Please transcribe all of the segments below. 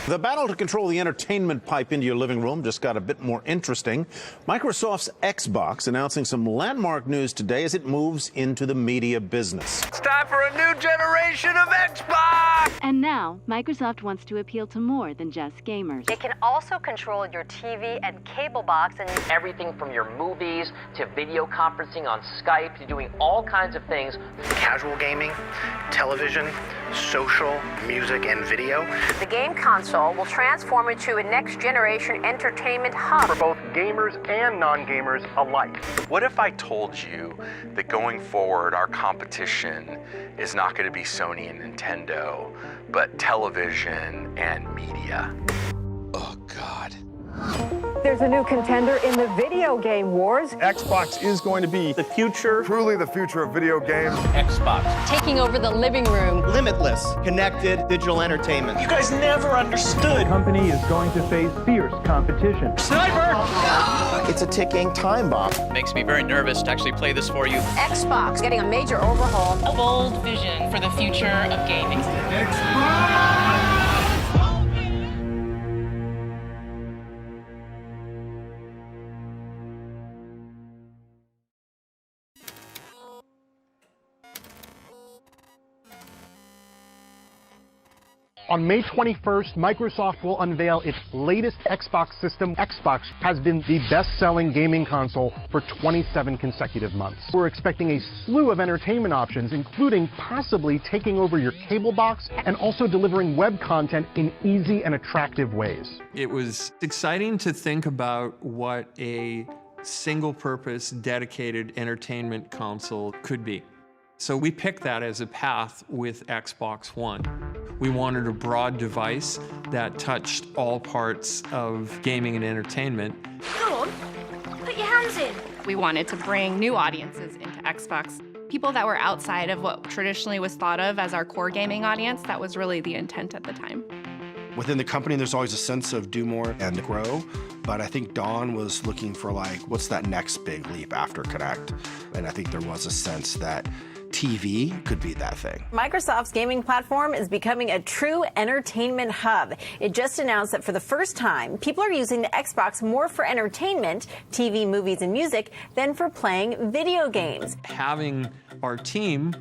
The battle to control the entertainment pipe into your living room just got a bit more interesting. Microsoft's Xbox announcing some landmark news today as it moves into the media business. It's time for a new generation of Xbox! And now, Microsoft wants to appeal to more than just gamers. It can also control your TV and cable box and everything from your movies to video conferencing on Skype to doing all kinds of things. Casual gaming, television, social, music, and video. The game console will transform into a next-generation entertainment hub For both gamers and non-gamers alike. What if I told you that going forward, our competition is not going to be Sony and Nintendo, but television and media? Oh, God. There's a new contender in the video game wars. Xbox is going to be the future. Truly the future of video games. Xbox. Taking over the living room. Limitless, connected digital entertainment. You guys never understood. The company is going to face fierce competition. Sniper! It's a ticking time bomb. Makes me very nervous to actually play this for you. Xbox getting a major overhaul. A bold vision for the future of gaming. On May 21st, Microsoft will unveil its latest Xbox system. Xbox has been the best-selling gaming console for 27 consecutive months. We're expecting a slew of entertainment options, including possibly taking over your cable box and also delivering web content in easy and attractive ways. It was exciting to think about what a single-purpose, dedicated entertainment console could be. So we picked that as a path with Xbox One. We wanted a broad device that touched all parts of gaming and entertainment. Come on, put your hands in. We wanted to bring new audiences into Xbox. People that were outside of what traditionally was thought of as our core gaming audience. That was really the intent at the time. Within the company, there's always a sense of do more and grow, but I think Dawn was looking for like, what's that next big leap after Connect? And I think there was a sense that TV could be that thing. Microsoft's gaming platform is becoming a true entertainment hub. It just announced that for the first time, people are using the Xbox more for entertainment, TV, movies, and music, than for playing video games. Having our team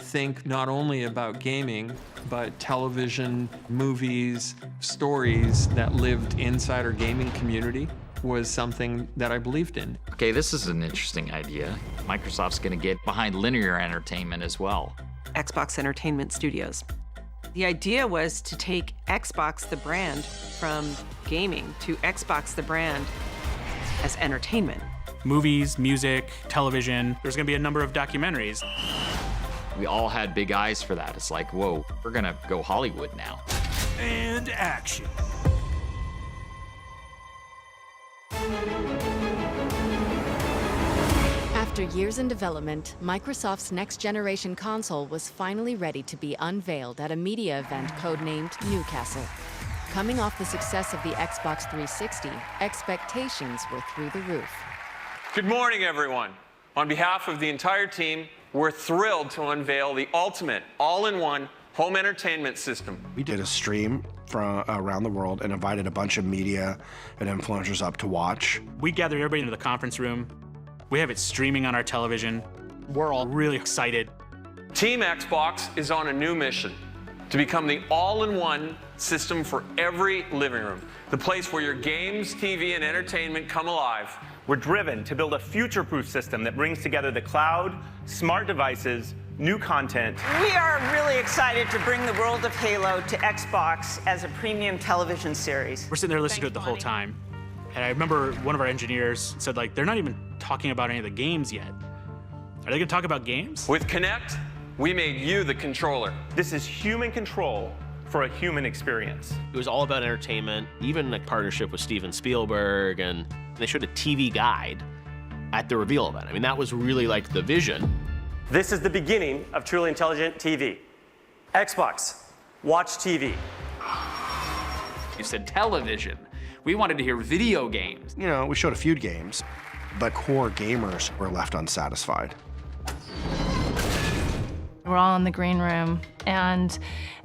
think not only about gaming, but television, movies, stories that lived inside our gaming community was something that I believed in. Okay, this is an interesting idea. Microsoft's gonna get behind linear entertainment as well. Xbox Entertainment Studios. The idea was to take Xbox the brand from gaming to Xbox the brand as entertainment. Movies, music, television. There's gonna be a number of documentaries. We all had big eyes for that. It's like, whoa, we're gonna go Hollywood now. And action. After years in development, Microsoft's next-generation console was finally ready to be unveiled at a media event codenamed Newcastle. Coming off the success of the Xbox 360, expectations were through the roof. Good morning, everyone. On behalf of the entire team, we're thrilled to unveil the ultimate all-in-one home entertainment system. We did a stream from around the world and invited a bunch of media and influencers up to watch. We gathered everybody into the conference room. We have it streaming on our television. We're all really excited. Team Xbox is on a new mission to become the all-in-one system for every living room, the place where your games, TV, and entertainment come alive. We're driven to build a future-proof system that brings together the cloud, smart devices, new content. We are really excited to bring the world of Halo to Xbox as a premium television series. We're sitting there listening to it the whole time. And I remember one of our engineers said, like, they're not even talking about any of the games yet. Are they gonna talk about games? With Kinect, we made you the controller. This is human control for a human experience. It was all about entertainment, even a partnership with Steven Spielberg, and they showed a TV guide at the reveal event. I mean, that was really like the vision. This is the beginning of truly intelligent TV. Xbox, watch TV. You said television. We wanted to hear video games. You know, we showed a few games, but core gamers were left unsatisfied. We're all in the green room, and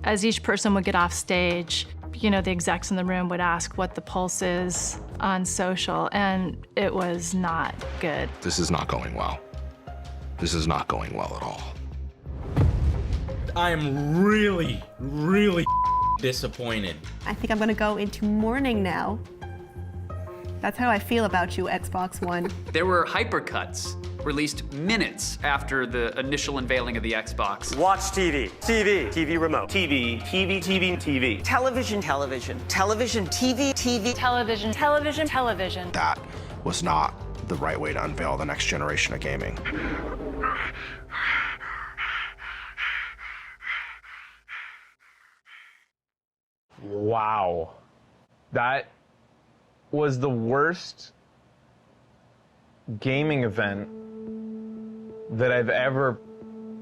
as each person would get off stage, you know, the execs in the room would ask what the pulse is on social, and it was not good. This is not going well. This is not going well at all. I am really, really disappointed. I think I'm gonna go into mourning now. That's how I feel about you, Xbox One. There were hypercuts released minutes after the initial unveiling of the Xbox. Watch TV. TV remote. TV, TV. Television, television, TV, Television, television. That was not the right way to unveil the next generation of gaming. Wow. That was the worst gaming event that I've ever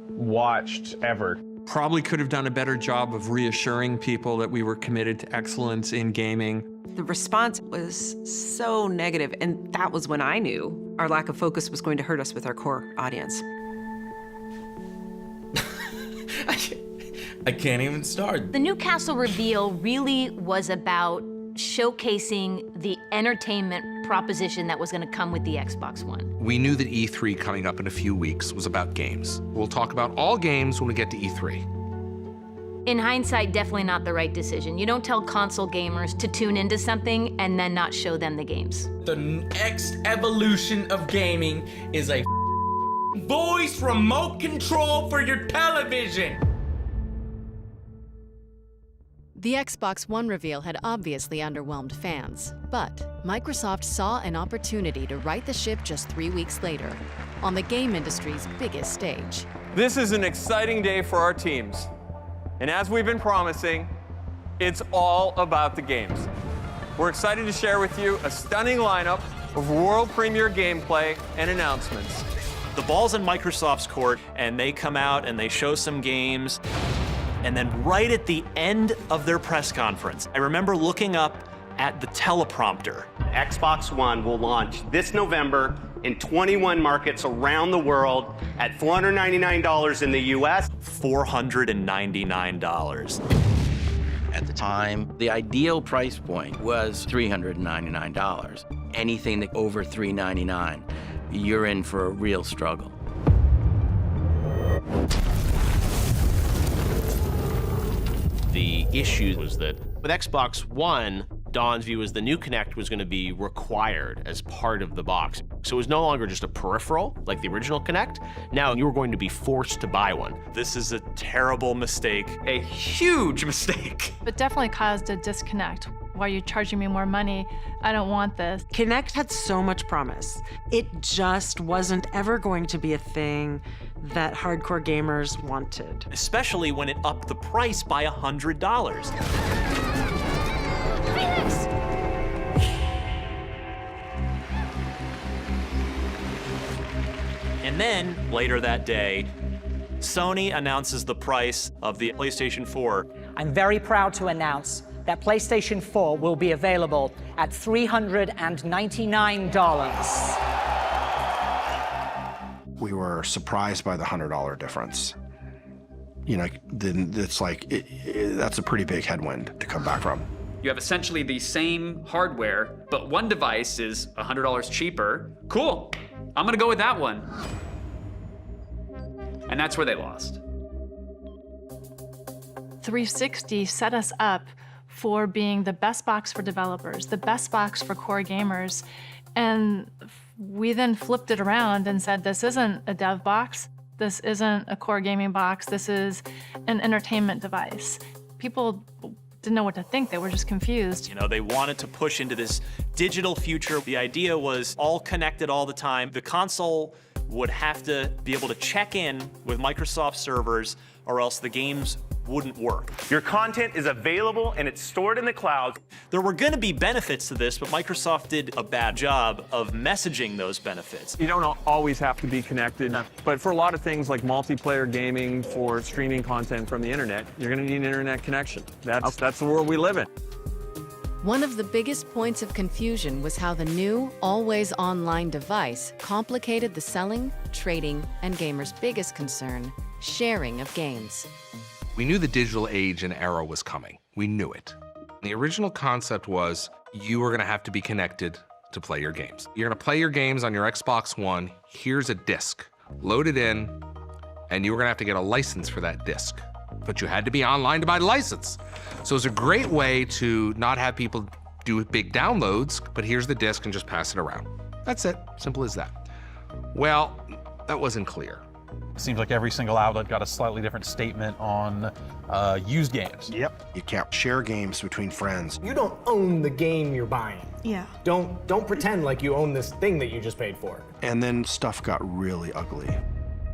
watched, ever. Probably could have done a better job of reassuring people that we were committed to excellence in gaming. The response was so negative, and that was when I knew our lack of focus was going to hurt us with our core audience. I can't even start. The Newcastle reveal really was about showcasing the entertainment proposition that was going to come with the Xbox One. We knew that E3 coming up in a few weeks was about games. We'll talk about all games when we get to E3. In hindsight, definitely not the right decision. You don't tell console gamers to tune into something and then not show them the games. The next evolution of gaming is a voice remote control for your television. The Xbox One reveal had obviously underwhelmed fans, but Microsoft saw an opportunity to right the ship just 3 weeks later, on the game industry's biggest stage. This is an exciting day for our teams. And as we've been promising, it's all about the games. We're excited to share with you a stunning lineup of world premiere gameplay and announcements. The ball's in Microsoft's court, and they come out and they show some games. And then right at the end of their press conference, I remember looking up at the teleprompter. Xbox One will launch this November in 21 markets around the world at $499 in the US. $499. At the time, the ideal price point was $399. Anything that over $399, you're in for a real struggle. The issue was that with Xbox One, Don's view was the new Kinect was going to be required as part of the box. So it was no longer just a peripheral, like the original Kinect. Now you were going to be forced to buy one. This is a terrible mistake, a huge mistake. It definitely caused a disconnect. Why are you charging me more money? I don't want this. Kinect had so much promise. It just wasn't ever going to be a thing that hardcore gamers wanted. Especially when it upped the price by $100. And then, later that day, Sony announces the price of the PlayStation 4. I'm very proud to announce that PlayStation 4 will be available at $399. We were surprised by the $100 difference. You know, then it's like, that's a pretty big headwind to come back from. You have essentially the same hardware, but one device is $100 cheaper. Cool, I'm gonna go with that one. And that's where they lost. 360 set us up for being the best box for developers, the best box for core gamers. And we then flipped it around and said, this isn't a dev box, this isn't a core gaming box, this is an entertainment device. People didn't know what to think, they were just confused. You know, they wanted to push into this digital future. The idea was all connected all the time. The console would have to be able to check in with Microsoft servers or else the games wouldn't work. Your content is available and it's stored in the cloud. There were going to be benefits to this, but Microsoft did a bad job of messaging those benefits. You don't always have to be connected, but for a lot of things like multiplayer gaming, for streaming content from the internet, you're going to need an internet connection. That's the world we live in. One of the biggest points of confusion was how the new, always online device complicated the selling, trading, and gamers' biggest concern, sharing of games. We knew the digital age and era was coming. We knew it. The original concept was you were gonna have to be connected to play your games. You're gonna play your games on your Xbox One. Here's a disc. Load it in, and you were gonna have to get a license for that disc. But you had to be online to buy the license. So it was a great way to not have people do big downloads, but here's the disc and just pass it around. That's it, simple as that. Well, that wasn't clear. Seems like every single outlet got a slightly different statement on used games. Yep. You can't share games between friends. You don't own the game you're buying. Yeah. Don't pretend like you own this thing that you just paid for. And then stuff got really ugly.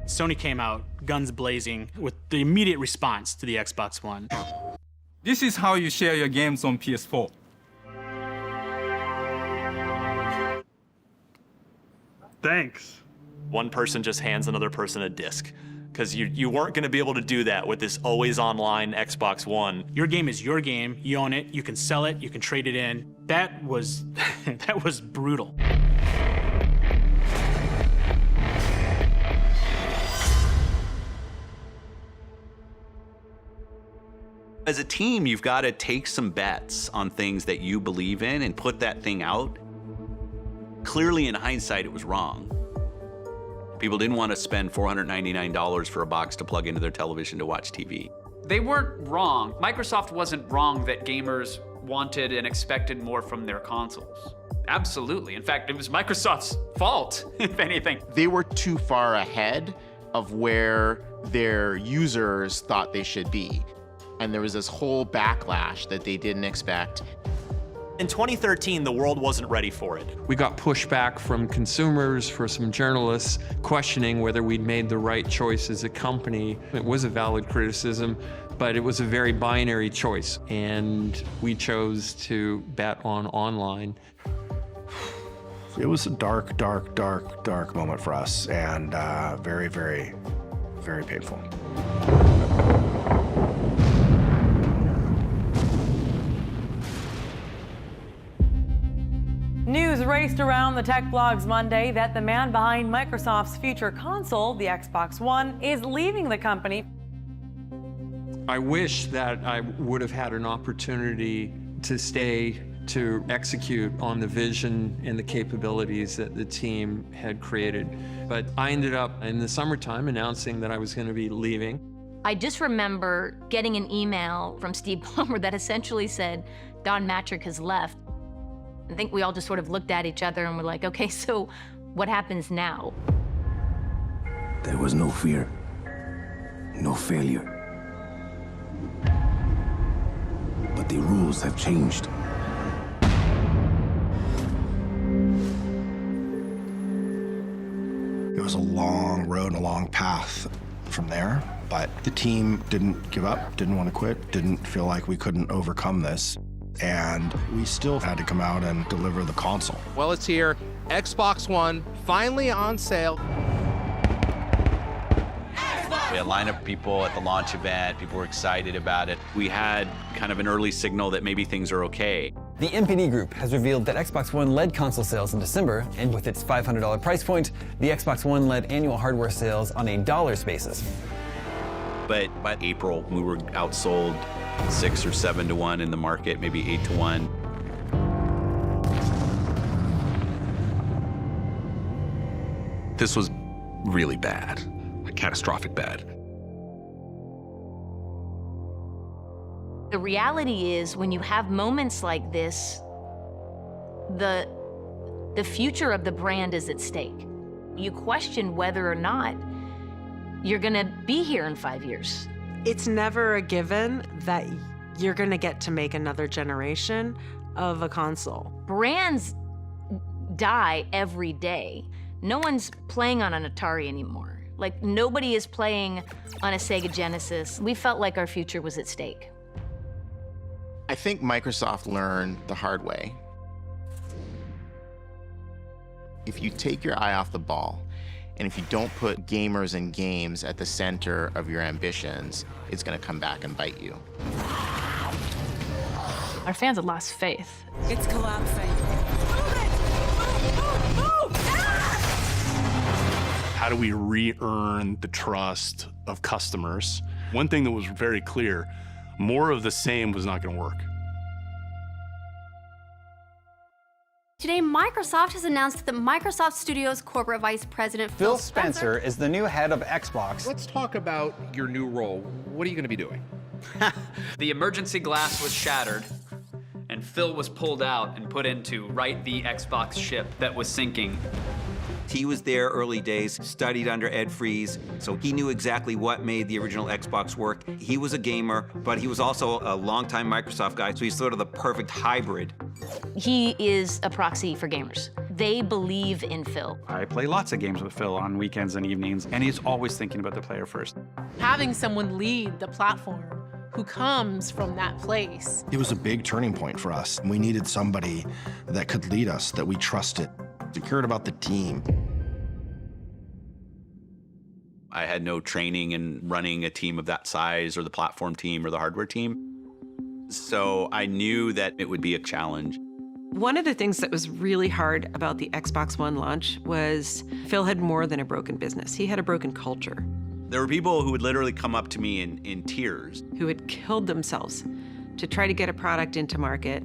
Sony came out, guns blazing, with the immediate response to the Xbox One. This is how you share your games on PS4. Thanks. One person just hands another person a disc, because you weren't going to be able to do that with this always online Xbox One. Your game is your game. You own it. You can sell it. You can trade it in. That was that was brutal. As a team, you've got to take some bets on things that you believe in and put that thing out. Clearly, in hindsight, it was wrong. People didn't want to spend $499 for a box to plug into their television to watch TV. They weren't wrong. Microsoft wasn't wrong that gamers wanted and expected more from their consoles. Absolutely. In fact, it was Microsoft's fault, if anything. They were too far ahead of where their users thought they should be. And there was this whole backlash that they didn't expect. In 2013, the world wasn't ready for it. We got pushback from consumers, for some journalists, questioning whether we'd made the right choice as a company. It was a valid criticism, but it was a very binary choice, and we chose to bet on online. It was a dark, dark, dark, dark moment for us, and very, very, very painful. News raced around the tech blogs Monday that the man behind Microsoft's future console, the Xbox One, is leaving the company. I wish that I would have had an opportunity to stay to execute on the vision and the capabilities that the team had created. But I ended up in the summertime announcing that I was going to be leaving. I just remember getting an email from Steve Ballmer that essentially said, Don Mattrick has left. I think we all just sort of looked at each other and were like, okay, so what happens now? There was no fear, no failure. But the rules have changed. It was a long road and a long path from there, but the team didn't give up, didn't want to quit, didn't feel like we couldn't overcome this. And we still had to come out and deliver the console. Well, it's here. Xbox One, finally on sale. We had a lineup of people at the launch event. People were excited about it. We had kind of an early signal that maybe things are okay. The NPD Group has revealed that Xbox One led console sales in December, and with its $500 price point, the Xbox One led annual hardware sales on a dollars basis. But by April, we were outsold 6 or 7 to 1 in the market, maybe 8 to 1. This was really bad, like catastrophic bad. The reality is, when you have moments like this, the future of the brand is at stake. You question whether or not you're gonna be here in 5 years. It's never a given that you're gonna get to make another generation of a console. Brands die every day. No one's playing on an Atari anymore. Like, nobody is playing on a Sega Genesis. We felt like our future was at stake. I think Microsoft learned the hard way. If you take your eye off the ball, and if you don't put gamers and games at the center of your ambitions, it's going to come back and bite you. Our fans had lost faith. It's collapsing. How do we re-earn the trust of customers? One thing that was very clear, more of the same was not going to work. Today, Microsoft has announced that Microsoft Studios corporate vice president Phil Spencer is the new head of Xbox. Let's talk about your new role. What are you going to be doing? The emergency glass was shattered, and Phil was pulled out and put in to right the Xbox ship that was sinking. He was there early days, studied under Ed Fries, so he knew exactly what made the original Xbox work. He was a gamer, but he was also a longtime Microsoft guy, so he's sort of the perfect hybrid. He is a proxy for gamers. They believe in Phil. I play lots of games with Phil on weekends and evenings, and he's always thinking about the player first. Having someone lead the platform who comes from that place. It was a big turning point for us. We needed somebody that could lead us, that we trusted. We cared about the team. I had no training in running a team of that size or the platform team or the hardware team. So I knew that it would be a challenge. One of the things that was really hard about the Xbox One launch was Phil had more than a broken business. He had a broken culture. There were people who would literally come up to me in tears. Who had killed themselves to try to get a product into market.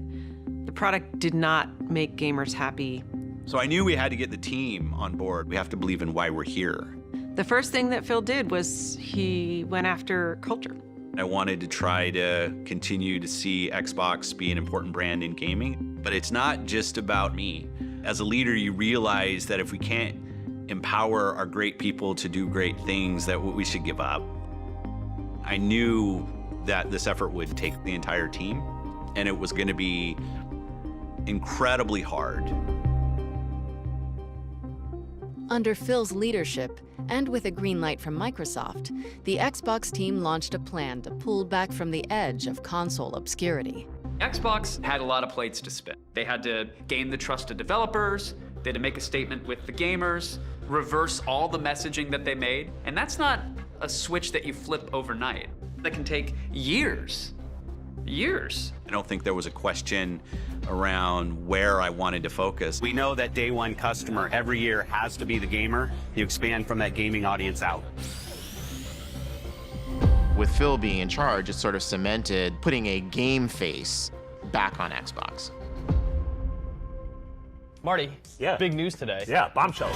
The product did not make gamers happy. So I knew we had to get the team on board. We have to believe in why we're here. The first thing that Phil did was he went after culture. I wanted to try to continue to see Xbox be an important brand in gaming, but it's not just about me. As a leader, you realize that if we can't empower our great people to do great things, that we should give up. I knew that this effort would take the entire team, and it was going to be incredibly hard. Under Phil's leadership, and with a green light from Microsoft, the Xbox team launched a plan to pull back from the edge of console obscurity. Xbox had a lot of plates to spin. They had to gain the trust of developers, they had to make a statement with the gamers, reverse all the messaging that they made, and that's not a switch that you flip overnight. That can take years. Years. I don't think there was a question around where I wanted to focus. We know that day one customer every year has to be the gamer. You expand from that gaming audience out. With Phil being in charge, it sort of cemented putting a game face back on Xbox. Marty, big news today. Yeah, bombshell.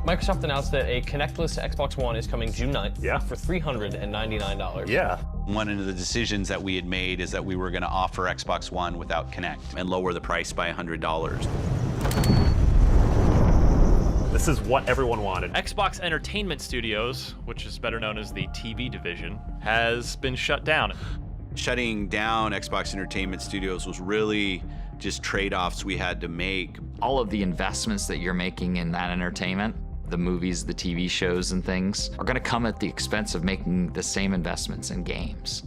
Microsoft announced that a connectless Xbox One is coming June 9th for $399. Yeah. One of the decisions that we had made is that we were going to offer Xbox One without Kinect and lower the price by $100. This is what everyone wanted. Xbox Entertainment Studios, which is better known as the TV division, has been shut down. Shutting down Xbox Entertainment Studios was really just trade-offs we had to make. All of the investments that you're making in that entertainment, the movies, the TV shows and things, are gonna come at the expense of making the same investments in games.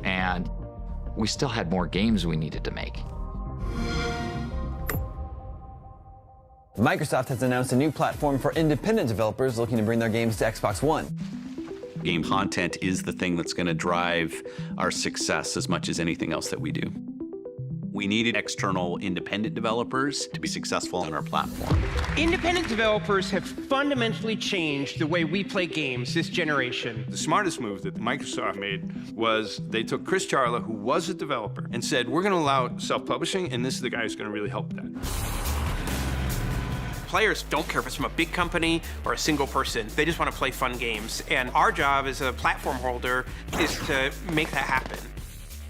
And we still had more games we needed to make. Microsoft has announced a new platform for independent developers looking to bring their games to Xbox One. Game content is the thing that's going to drive our success as much as anything else that we do. We needed external independent developers to be successful on our platform. Independent developers have fundamentally changed the way we play games this generation. The smartest move that Microsoft made was they took Chris Charla, who was a developer, and said, we're going to allow self-publishing, and this is the guy who's going to really help that. Players don't care if it's from a big company or a single person. They just want to play fun games. And our job as a platform holder is to make that happen.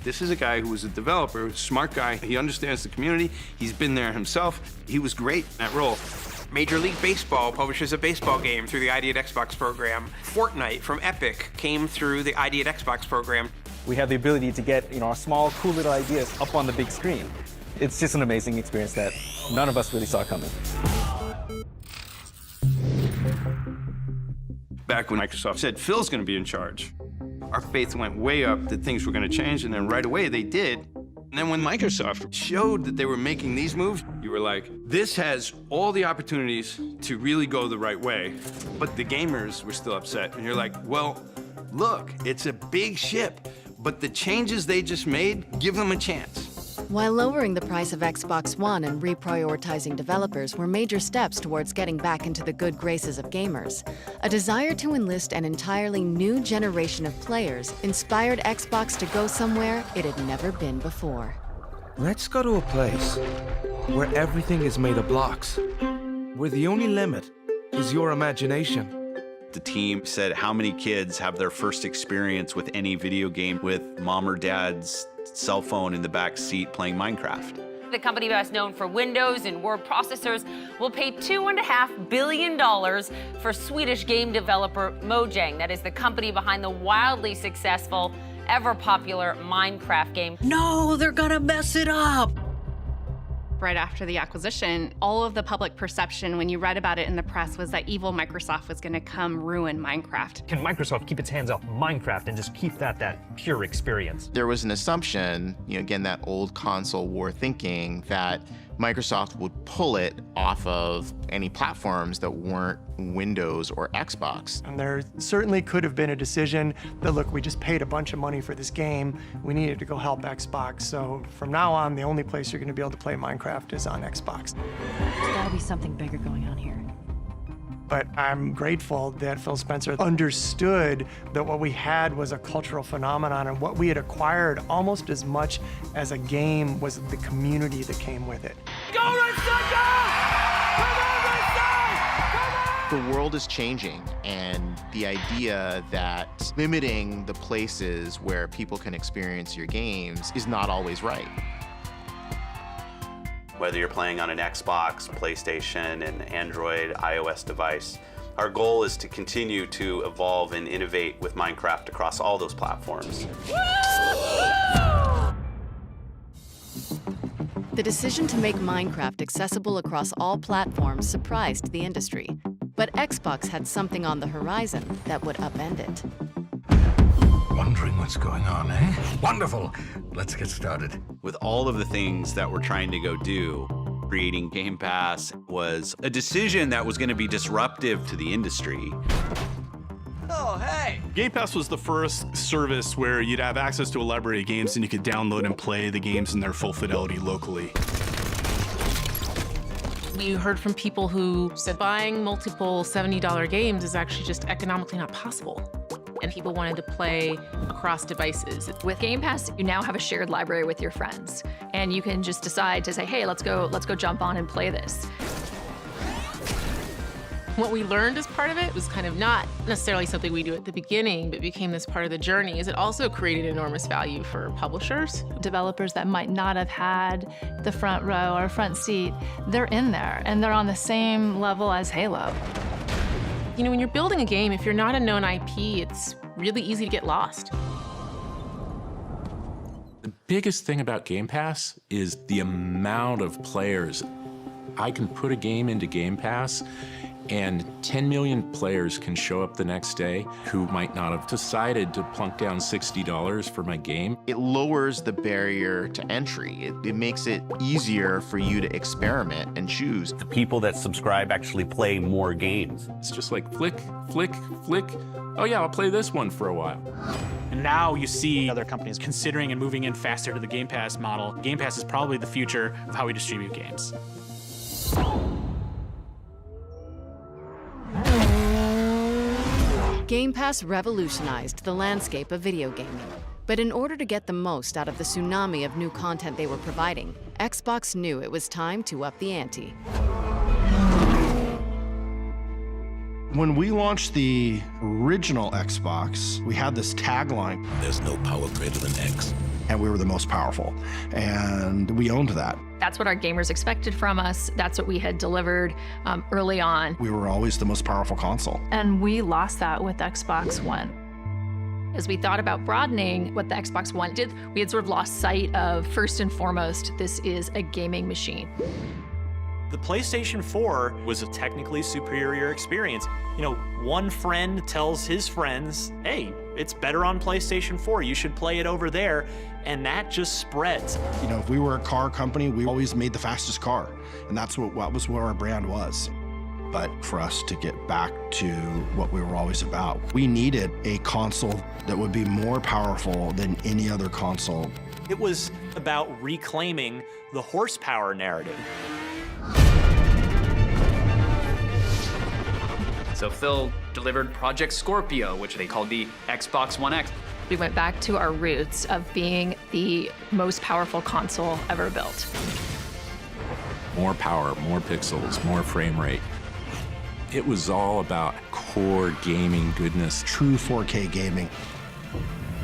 This is a guy who was a developer, smart guy. He understands the community. He's been there himself. He was great in that role. Major League Baseball publishes a baseball game through the ID at Xbox program. Fortnite from Epic came through the ID at Xbox program. We have the ability to get, our small, cool little ideas up on the big screen. It's just an amazing experience that none of us really saw coming. Back when Microsoft said Phil's going to be in charge, our faith went way up that things were going to change, and then right away they did. And then when Microsoft showed that they were making these moves, you were like, this has all the opportunities to really go the right way, but the gamers were still upset. And you're like, well, look, it's a big ship, but the changes they just made, give them a chance. While lowering the price of Xbox One and reprioritizing developers were major steps towards getting back into the good graces of gamers, a desire to enlist an entirely new generation of players inspired Xbox to go somewhere it had never been before. Let's go to a place where everything is made of blocks, where the only limit is your imagination. The team said how many kids have their first experience with any video game with mom or dad's cell phone in the back seat playing Minecraft. The company best known for Windows and word processors will pay $2.5 billion for Swedish game developer Mojang. That is the company behind the wildly successful, ever-popular Minecraft game. No, they're gonna mess it up! Right after the acquisition, all of the public perception when you read about it in the press was that evil Microsoft was gonna come ruin Minecraft. Can Microsoft keep its hands off Minecraft and just keep that pure experience? There was an assumption, again, that old console war thinking, that Microsoft would pull it off of any platforms that weren't Windows or Xbox. And there certainly could have been a decision that, look, we just paid a bunch of money for this game. We needed to go help Xbox. So from now on, the only place you're going to be able to play Minecraft is on Xbox. There's got to be something bigger going on here. But I'm grateful that Phil Spencer understood that what we had was a cultural phenomenon, and what we had acquired almost as much as a game was the community that came with it. Go Red The world is changing, and the idea that limiting the places where people can experience your games is not always right. Whether you're playing on an Xbox, PlayStation, an Android, iOS device, our goal is to continue to evolve and innovate with Minecraft across all those platforms. The decision to make Minecraft accessible across all platforms surprised the industry. But Xbox had something on the horizon that would upend it. Wondering what's going on, eh? Wonderful. Let's get started. With all of the things that we're trying to go do, creating Game Pass was a decision that was going to be disruptive to the industry. Oh, hey! Game Pass was the first service where you'd have access to a library of games and you could download and play the games in their full fidelity locally. We heard from people who said buying multiple $70 games is actually just economically not possible. And people wanted to play across devices. With Game Pass, you now have a shared library with your friends. And you can just decide to say, hey, let's go jump on and play this. What we learned as part of it was kind of not necessarily something we do at the beginning, but became this part of the journey, is it also created enormous value for publishers. Developers that might not have had the front row or front seat, they're in there, and they're on the same level as Halo. You know, when you're building a game, if you're not a known IP, it's really easy to get lost. The biggest thing about Game Pass is the amount of players. I can put a game into Game Pass, and 10 million players can show up the next day who might not have decided to plunk down $60 for my game. It lowers the barrier to entry. It makes it easier for you to experiment and choose. The people that subscribe actually play more games. It's just like flick, flick, flick. Oh yeah, I'll play this one for a while. And now you see other companies considering and moving in faster to the Game Pass model. Game Pass is probably the future of how we distribute games. Game Pass revolutionized the landscape of video gaming. But in order to get the most out of the tsunami of new content they were providing, Xbox knew it was time to up the ante. When we launched the original Xbox, we had this tagline. There's no power greater than X. And we were the most powerful. And we owned that. That's what our gamers expected from us. That's what we had delivered early on. We were always the most powerful console. And we lost that with Xbox One. As we thought about broadening what the Xbox One did, we had sort of lost sight of, first and foremost, this is a gaming machine. The PlayStation 4 was a technically superior experience. You know, one friend tells his friends, hey, it's better on PlayStation 4, you should play it over there, and that just spreads. You know, if we were a car company, we always made the fastest car, and that's what our brand was. But for us to get back to what we were always about, we needed a console that would be more powerful than any other console. It was about reclaiming the horsepower narrative. So Phil delivered Project Scorpio, which they called the Xbox One X. We went back to our roots of being the most powerful console ever built. More power, more pixels, more frame rate. It was all about core gaming goodness. True 4K gaming.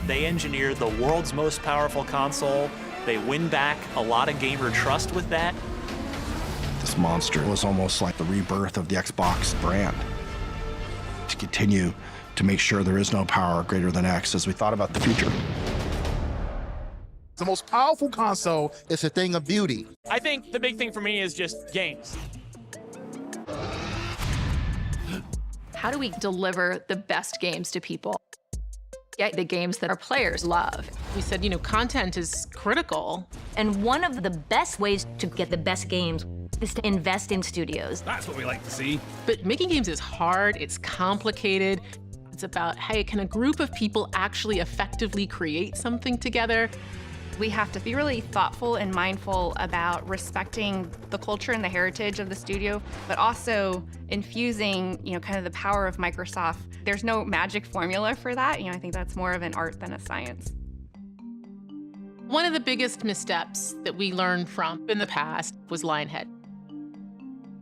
They engineered the world's most powerful console. They win back a lot of gamer trust with that. This monster was almost like the rebirth of the Xbox brand. To continue to make sure there is no power greater than X as we thought about the future. The most powerful console is a thing of beauty. I think the big thing for me is just games. How do we deliver the best games to people? Get the games that our players love. We said, content is critical. And one of the best ways to get the best games is to invest in studios. That's what we like to see. But making games is hard, it's complicated. It's about, hey, can a group of people actually effectively create something together? We have to be really thoughtful and mindful about respecting the culture and the heritage of the studio, but also infusing, kind of the power of Microsoft. There's no magic formula for that. I think that's more of an art than a science. One of the biggest missteps that we learned from in the past was Lionhead.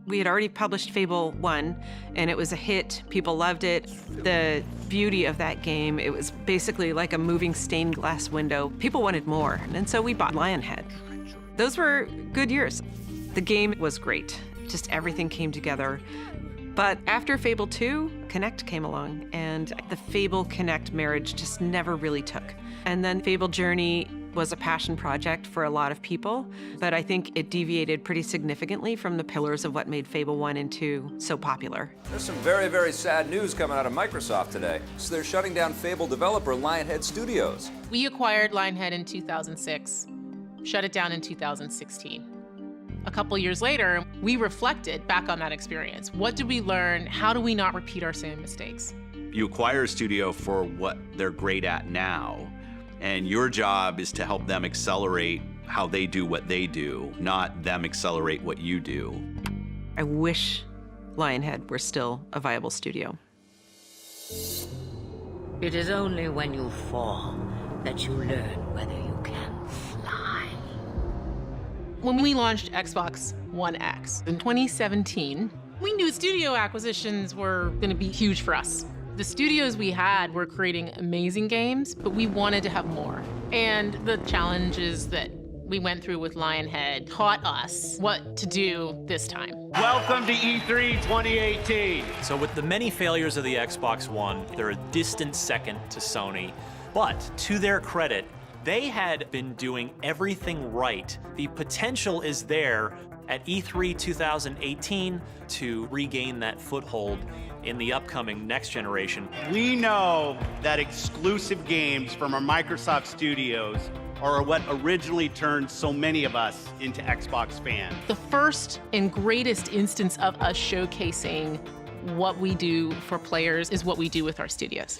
We had already published Fable 1, and it was a hit. People loved it. The beauty of that game, it was basically like a moving stained glass window. People wanted more, and so we bought Lionhead. Those were good years. The game was great. Just everything came together. But after Fable 2, Connect came along, and the Fable Connect marriage just never really took. And then Fable Journey was a passion project for a lot of people, but I think it deviated pretty significantly from the pillars of what made Fable 1 and 2 so popular. There's some very, very sad news coming out of Microsoft today. So they're shutting down Fable developer Lionhead Studios. We acquired Lionhead in 2006, shut it down in 2016. A couple years later, we reflected back on that experience. What did we learn? How do we not repeat our same mistakes? You acquire a studio for what they're great at now, and your job is to help them accelerate how they do what they do, not them accelerate what you do. I wish Lionhead were still a viable studio. It is only when you fall that you learn whether you can fly. When we launched Xbox One X in 2017, we knew studio acquisitions were going to be huge for us. The studios we had were creating amazing games, but we wanted to have more. And the challenges that we went through with Lionhead taught us what to do this time. Welcome to E3 2018. So with the many failures of the Xbox One, they're a distant second to Sony. But to their credit, they had been doing everything right. The potential is there at E3 2018 to regain that foothold in the upcoming next generation. We know that exclusive games from our Microsoft studios are what originally turned so many of us into Xbox fans. The first and greatest instance of us showcasing what we do for players is what we do with our studios.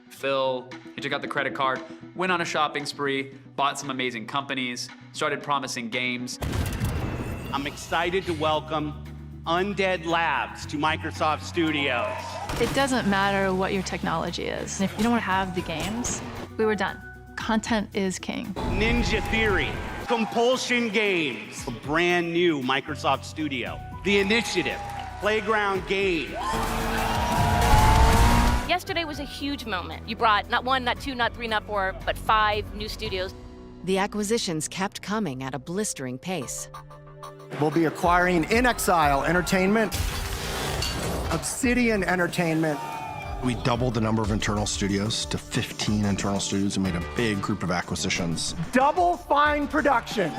Phil, he took out the credit card, went on a shopping spree, bought some amazing companies, started promising games. I'm excited to welcome Undead Labs to Microsoft Studios. It doesn't matter what your technology is. If you don't have the games, we were done. Content is king. Ninja Theory, Compulsion Games, a brand new Microsoft studio. The Initiative, Playground Games. Yesterday was a huge moment. You brought not one, not two, not three, not four, but 5 new studios. The acquisitions kept coming at a blistering pace. We'll be acquiring In Exile Entertainment, Obsidian Entertainment. We doubled the number of internal studios to 15 internal studios and made a big group of acquisitions. Double Fine Productions.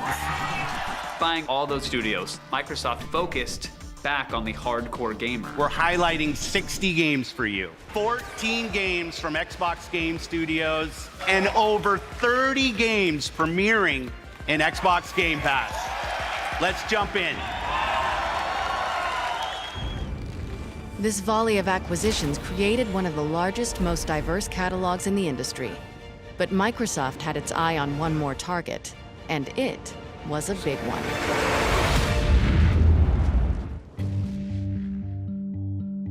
Buying all those studios, Microsoft focused back on the hardcore gamer. We're highlighting 60 games for you. 14 games from Xbox Game Studios and over 30 games premiering in Xbox Game Pass. Let's jump in. This volley of acquisitions created one of the largest, most diverse catalogs in the industry. But Microsoft had its eye on one more target, and it was a big one.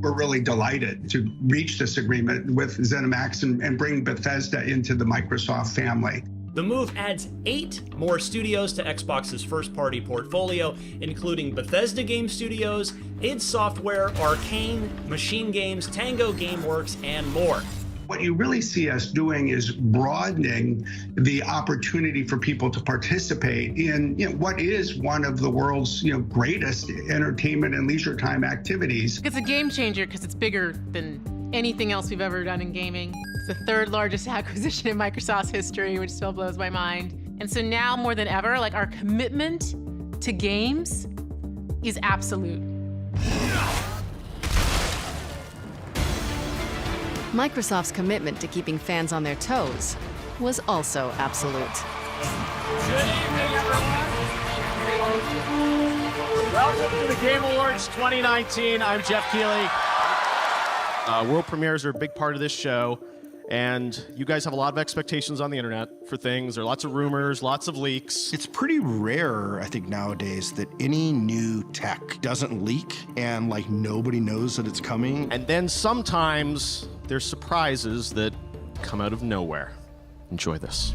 We're really delighted to reach this agreement with ZeniMax and bring Bethesda into the Microsoft family. The move adds 8 more studios to Xbox's first-party portfolio, including Bethesda Game Studios, id Software, Arcane, Machine Games, Tango Gameworks, and more. What you really see us doing is broadening the opportunity for people to participate in what is one of the world's greatest entertainment and leisure time activities. It's a game changer because it's bigger than anything else we've ever done in gaming. It's the 3rd largest acquisition in Microsoft's history, which still blows my mind. And so now more than ever, like, our commitment to games is absolute. Microsoft's commitment to keeping fans on their toes was also absolute. Good evening, everyone. Welcome to the Game Awards 2019. I'm Jeff Keighley. World premieres are a big part of this show, and you guys have a lot of expectations on the internet for things. There are lots of rumors, lots of leaks. It's pretty rare, I think, nowadays that any new tech doesn't leak and nobody knows that it's coming. And then sometimes there's surprises that come out of nowhere. Enjoy this.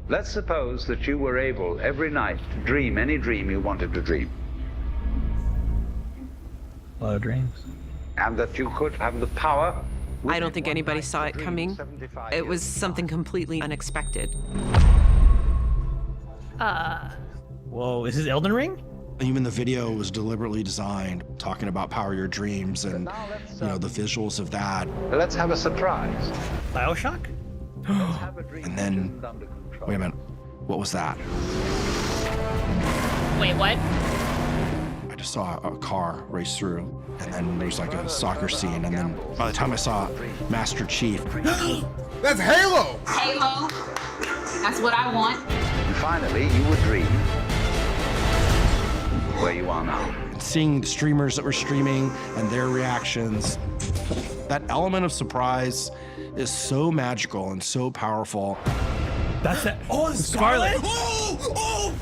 Let's suppose that you were able every night to dream any dream you wanted to dream. A lot of dreams. And that you could have the power. I don't think anybody saw it coming. It was something completely unexpected. Whoa, is this Elden Ring? Even the video was deliberately designed, talking about power your dreams and, the visuals of that. Let's have a surprise. BioShock? And then, wait a minute, what was that? Wait, what? I just saw a car race through, and then there's a soccer scene, and then by the time I saw Master Chief. That's Halo! Halo. That's what I want. And finally, you would dream where you are now. Seeing the streamers that were streaming and their reactions, that element of surprise is so magical and so powerful. That's it. Oh, it's Scarlet. Oh,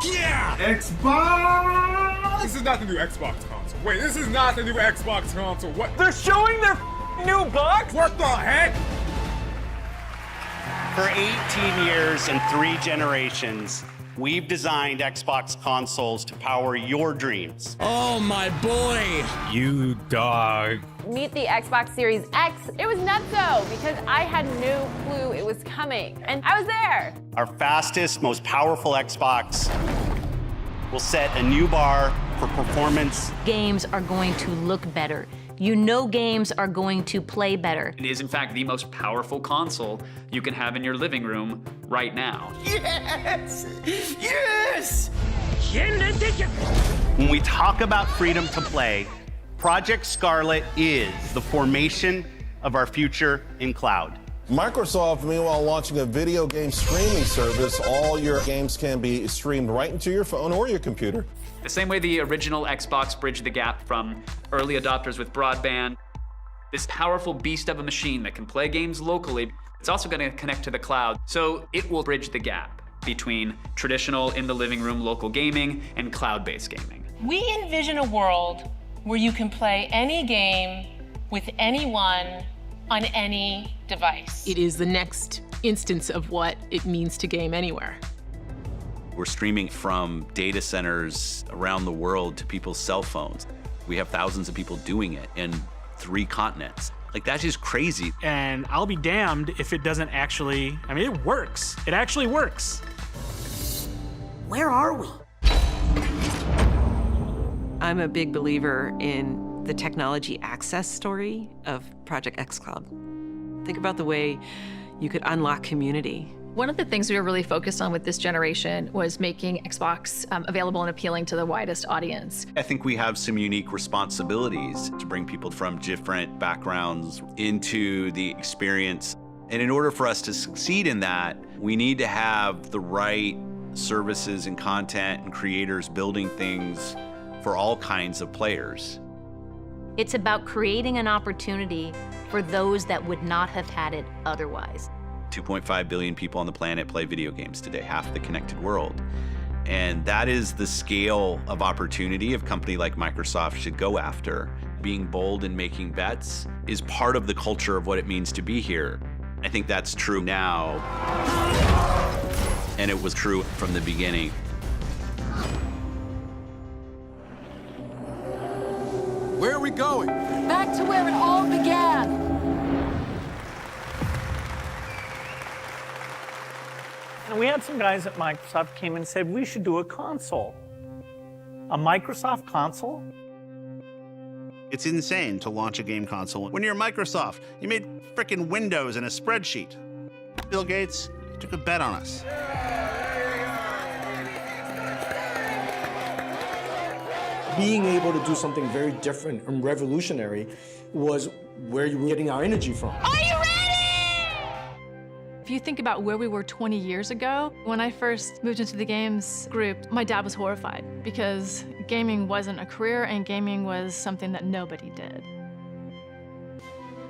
yeah! Xbox! This is not the new Xbox console. Wait, this is not the new Xbox console. What? They're showing their new box? What the heck? For 18 years and 3 generations, we've designed Xbox consoles to power your dreams. Oh, my boy! You dog. Meet the Xbox Series X. It was nutso because I had no clue it was coming, and I was there. Our fastest, most powerful Xbox will set a new bar for performance. Games are going to look better. Games are going to play better. It is, in fact, the most powerful console you can have in your living room right now. Yes! Yes! When we talk about freedom to play, Project Scarlet is the formation of our future in cloud. Microsoft, meanwhile, launching a video game streaming service. All your games can be streamed right into your phone or your computer. The same way the original Xbox bridged the gap from early adopters with broadband, this powerful beast of a machine that can play games locally, it's also going to connect to the cloud. So it will bridge the gap between traditional in the living room local gaming and cloud-based gaming. We envision a world where you can play any game with anyone on any device. It is the next instance of what it means to game anywhere. We're streaming from data centers around the world to people's cell phones. We have thousands of people doing it in 3 continents. That's just crazy. And I'll be damned if it doesn't actually, it works. It actually works. Where are we? I'm a big believer in the technology access story of Project xCloud. Think about the way you could unlock community. One of the things we were really focused on with this generation was making Xbox available and appealing to the widest audience. I think we have some unique responsibilities to bring people from different backgrounds into the experience. And in order for us to succeed in that, we need to have the right services and content and creators building things for all kinds of players. It's about creating an opportunity for those that would not have had it otherwise. 2.5 billion people on the planet play video games today, half the connected world. And that is the scale of opportunity a company like Microsoft should go after. Being bold and making bets is part of the culture of what it means to be here. I think that's true now, and it was true from the beginning. Where are we going? Back to where it all began. And we had some guys at Microsoft came and said, we should do a console. A Microsoft console? It's insane to launch a game console. When you're Microsoft, you made frickin' Windows and a spreadsheet. Bill Gates took a bet on us. Being able to do something very different and revolutionary was where you were getting our energy from. Are you ready? If you think about where we were 20 years ago, when I first moved into the games group, my dad was horrified because gaming wasn't a career and gaming was something that nobody did.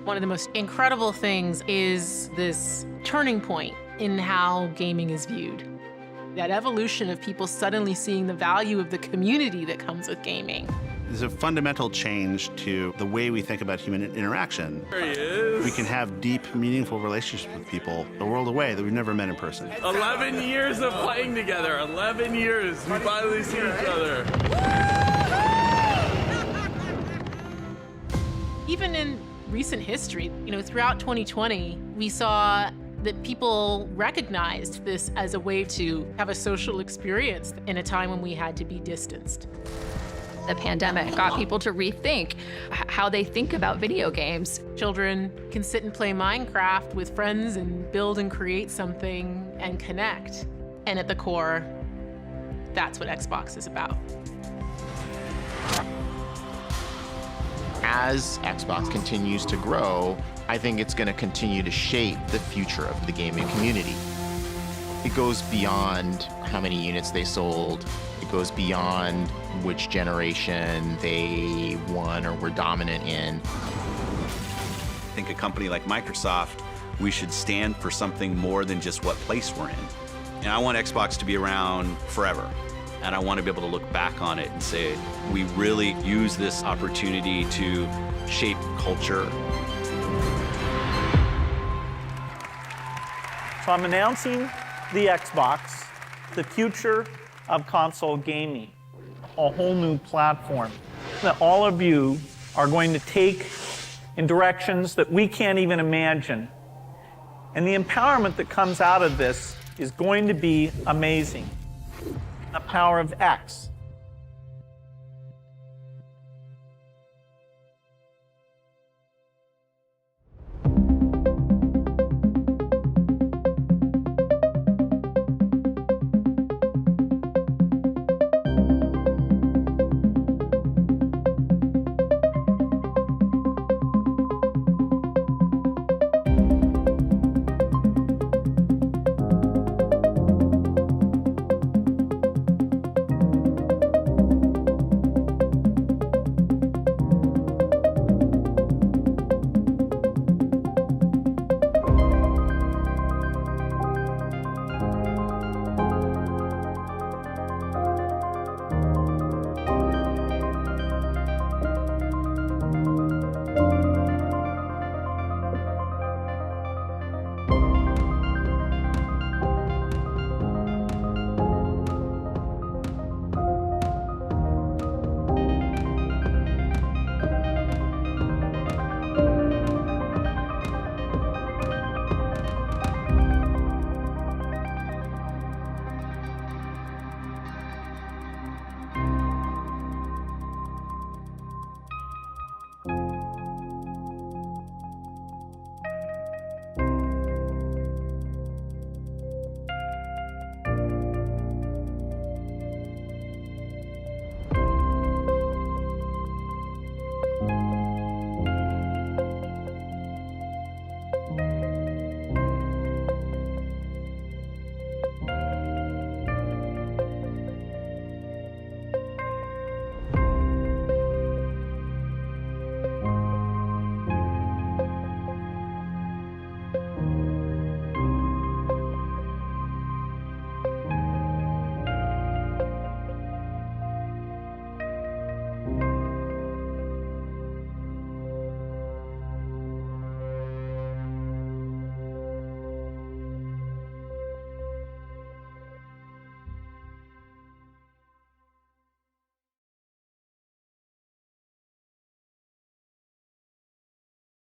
One of the most incredible things is this turning point in how gaming is viewed. That evolution of people suddenly seeing the value of the community that comes with gaming. There's a fundamental change to the way we think about human interaction. There he is. We can have deep, meaningful relationships with people a world away that we've never met in person. 11 years of playing together. 11 years. We finally see each other. Even in recent history, throughout 2020, we saw that people recognized this as a way to have a social experience in a time when we had to be distanced. The pandemic got people to rethink how they think about video games. Children can sit and play Minecraft with friends and build and create something and connect. And at the core, that's what Xbox is about. As Xbox continues to grow, I think it's going to continue to shape the future of the gaming community. It goes beyond how many units they sold. It goes beyond which generation they won or were dominant in. I think a company like Microsoft, we should stand for something more than just what place we're in. And I want Xbox to be around forever. And I want to be able to look back on it and say, we really use this opportunity to shape culture. So I'm announcing the Xbox, the future of console gaming, a whole new platform that all of you are going to take in directions that we can't even imagine. And the empowerment that comes out of this is going to be amazing. The power of X.